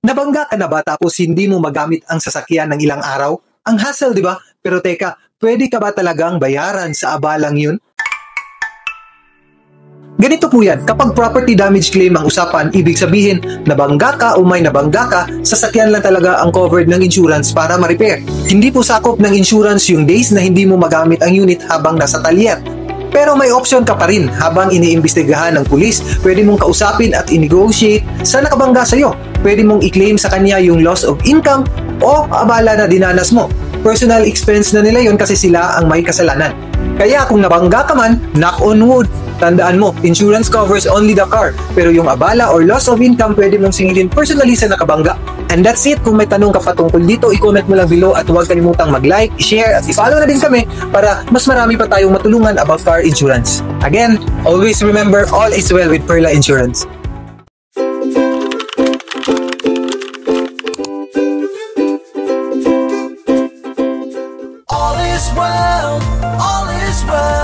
Nabangga ka na ba tapos hindi mo magamit ang sasakyan ng ilang araw? Ang hassle, di ba? Pero teka, pwede ka ba talagang bayaran sa abalang yun? Ganito po yan, kapag property damage claim ang usapan, ibig sabihin, nabangga ka o may nabangga ka, sasakyan lang talaga ang covered ng insurance para ma-repair. Hindi po sakop ng insurance yung days na hindi mo magamit ang unit habang nasa talyer. Pero may option ka pa rin habang iniimbestigahan ng pulis. Pwede mong kausapin at i-negotiate sa nakabangga sa'yo. Pwede mong i-claim sa kanya yung loss of income o abala na dinanas mo. Personal expense na nila yon kasi sila ang may kasalanan. Kaya kung nabangga ka man, knock on wood, tandaan mo, insurance covers only the car. Pero yung abala or loss of income, pwede mong singilin personally sa nakabangga. And that's it. Kung may tanong ka pa tungkol dito, i-comment mo lang below at huwag kalimutang mag-like, i-share at i-follow na din kami para mas marami pa tayong matulungan about car insurance. Again, always remember, all is well with Perla Insurance. All is well, all is well.